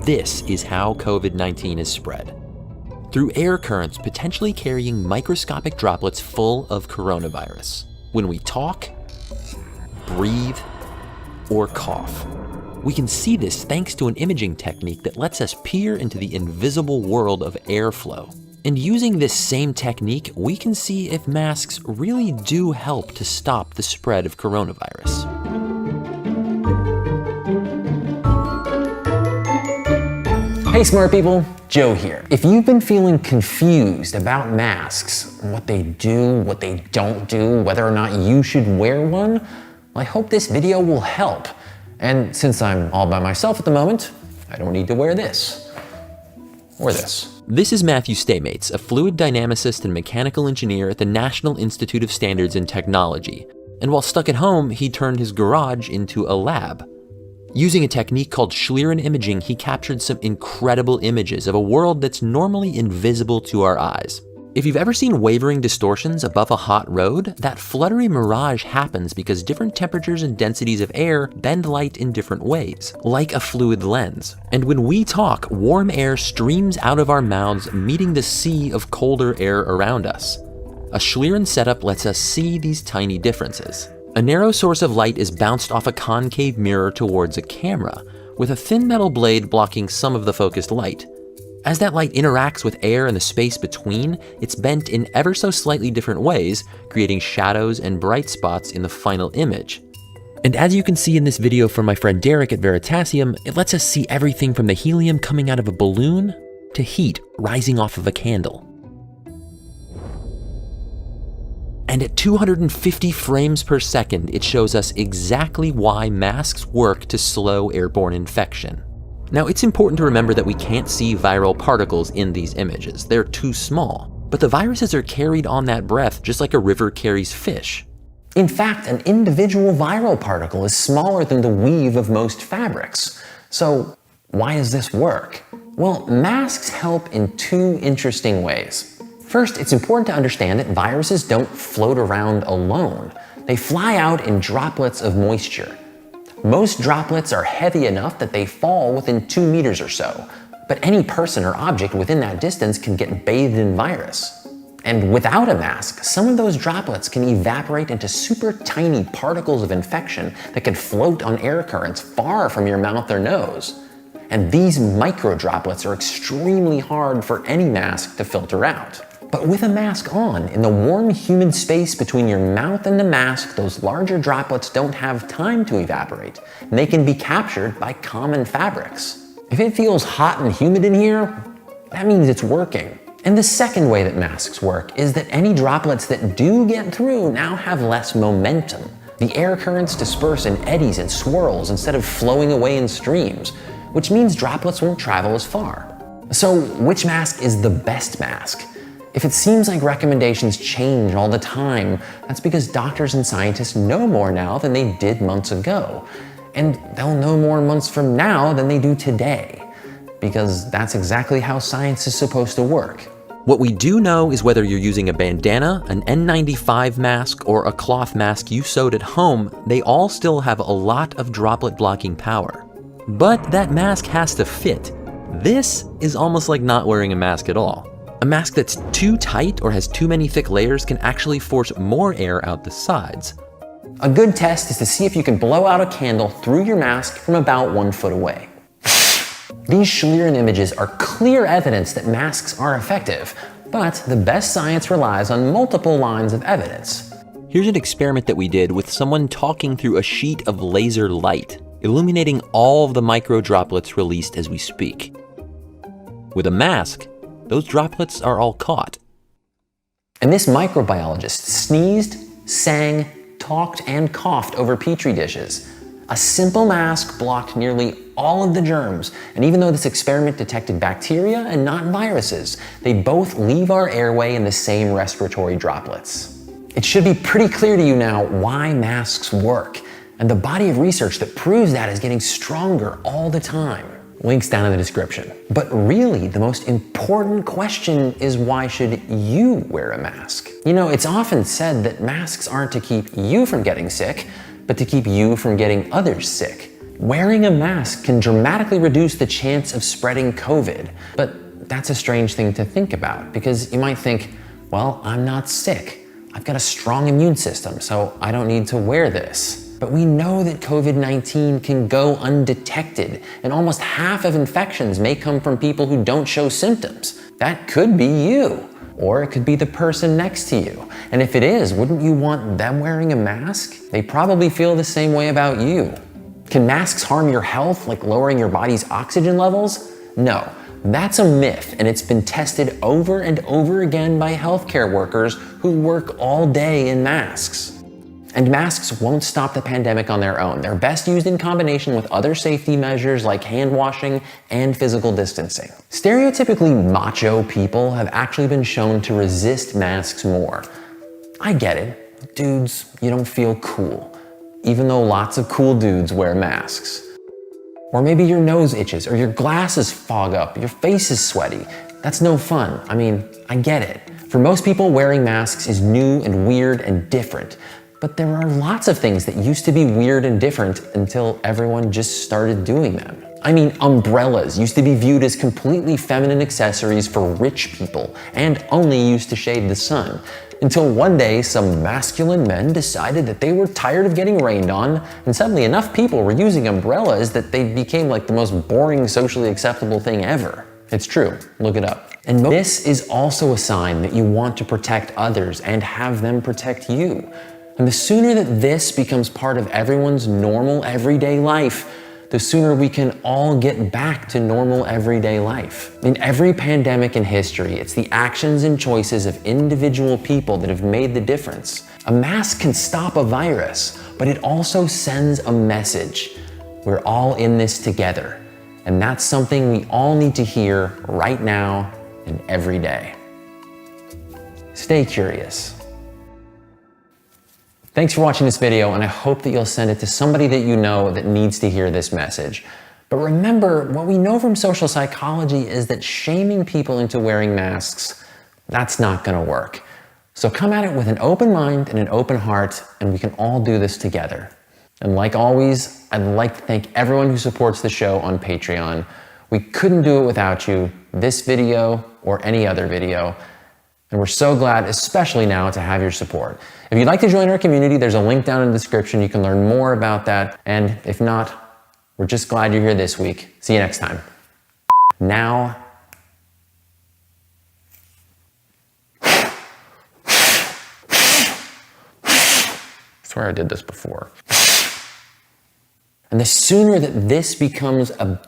This is how COVID-19 is spread. Through air currents potentially carrying microscopic droplets full of coronavirus. When we talk, breathe, or cough. We can see this thanks to an imaging technique that lets us peer into the invisible world of airflow. And using this same technique, we can see if masks really do help to stop the spread of coronavirus. Hey smart people, Joe here. If you've been feeling confused about masks, what they do, what they don't do, whether or not you should wear one, well, I hope this video will help. And since I'm all by myself at the moment, I don't need to wear this or this. This is Matthew Staymates, a fluid dynamicist and mechanical engineer at the National Institute of Standards and Technology. And while stuck at home, he turned his garage into a lab. Using a technique called Schlieren imaging, he captured some incredible images of a world that's normally invisible to our eyes. If you've ever seen wavering distortions above a hot road, that fluttery mirage happens because different temperatures and densities of air bend light in different ways, like a fluid lens. And when we talk, warm air streams out of our mouths, meeting the sea of colder air around us. A Schlieren setup lets us see these tiny differences. A narrow source of light is bounced off a concave mirror towards a camera, with a thin metal blade blocking some of the focused light. As that light interacts with air and the space between, it's bent in ever so slightly different ways, creating shadows and bright spots in the final image. And as you can see in this video from my friend Derek at Veritasium, it lets us see everything from the helium coming out of a balloon to heat rising off of a candle. And at 250 frames per second, it shows us exactly why masks work to slow airborne infection. Now, it's important to remember that we can't see viral particles in these images. They're too small. But the viruses are carried on that breath just like a river carries fish. In fact, an individual viral particle is smaller than the weave of most fabrics. So why does this work? Well, masks help in two interesting ways. First, it's important to understand that viruses don't float around alone. They fly out in droplets of moisture. Most droplets are heavy enough that they fall within 2 meters or so, but any person or object within that distance can get bathed in virus. And without a mask, some of those droplets can evaporate into super tiny particles of infection that can float on air currents far from your mouth or nose. And these micro droplets are extremely hard for any mask to filter out. But with a mask on, in the warm, humid space between your mouth and the mask, those larger droplets don't have time to evaporate, and they can be captured by common fabrics. If it feels hot and humid in here, that means it's working. And the second way that masks work is that any droplets that do get through now have less momentum. The air currents disperse in eddies and swirls instead of flowing away in streams, which means droplets won't travel as far. So which mask is the best mask? If it seems like recommendations change all the time, that's because doctors and scientists know more now than they did months ago. And they'll know more months from now than they do today, because that's exactly how science is supposed to work. What we do know is whether you're using a bandana, an N95 mask, or a cloth mask you sewed at home, they all still have a lot of droplet blocking power. But that mask has to fit. This is almost like not wearing a mask at all. A mask that's too tight or has too many thick layers can actually force more air out the sides. A good test is to see if you can blow out a candle through your mask from about 1 foot away. These Schlieren images are clear evidence that masks are effective, but the best science relies on multiple lines of evidence. Here's an experiment that we did with someone talking through a sheet of laser light, illuminating all of the micro droplets released as we speak. With a mask, those droplets are all caught. And this microbiologist sneezed, sang, talked, and coughed over petri dishes. A simple mask blocked nearly all of the germs, and even though this experiment detected bacteria and not viruses, they both leave our airway in the same respiratory droplets. It should be pretty clear to you now why masks work, and the body of research that proves that is getting stronger all the time. Links down in the description. But really, the most important question is, why should you wear a mask? You know, it's often said that masks aren't to keep you from getting sick, but to keep you from getting others sick. Wearing a mask can dramatically reduce the chance of spreading COVID. But that's a strange thing to think about, because you might think, well, I'm not sick. I've got a strong immune system, so I don't need to wear this. But we know that COVID-19 can go undetected, and almost half of infections may come from people who don't show symptoms. That could be you, or it could be the person next to you. And if it is, wouldn't you want them wearing a mask? They probably feel the same way about you. Can masks harm your health, like lowering your body's oxygen levels? No. That's a myth, and it's been tested over and over again by healthcare workers who work all day in masks. And masks won't stop the pandemic on their own. They're best used in combination with other safety measures like hand washing and physical distancing. Stereotypically macho people have actually been shown to resist masks more. I get it. Dudes, you don't feel cool, even though lots of cool dudes wear masks. Or maybe your nose itches, or your glasses fog up, your face is sweaty. That's no fun. I mean, I get it. For most people, wearing masks is new and weird and different. But there are lots of things that used to be weird and different until everyone just started doing them. I mean, umbrellas used to be viewed as completely feminine accessories for rich people and only used to shade the sun. Until one day, some masculine men decided that they were tired of getting rained on, and suddenly enough people were using umbrellas that they became like the most boring, socially acceptable thing ever. It's true, look it up. And this is also a sign that you want to protect others and have them protect you. And the sooner that this becomes part of everyone's normal everyday life, the sooner we can all get back to normal everyday life. In every pandemic in history, it's the actions and choices of individual people that have made the difference. A mask can stop a virus, but it also sends a message. We're all in this together. And that's something we all need to hear right now and every day. Stay curious. Thanks for watching this video, and I hope that you'll send it to somebody that you know that needs to hear this message. But remember, what we know from social psychology is that shaming people into wearing masks, that's not gonna work. So come at it with an open mind and an open heart, and we can all do this together. And like always, I'd like to thank everyone who supports the show on Patreon. We couldn't do it without you, this video or any other video. And we're so glad, especially now, to have your support. If you'd like to join our community, there's a link down in the description. You can learn more about that. And if not, we're just glad you're here this week. See you next time. Now, I swear I did this before. And the sooner that this becomes a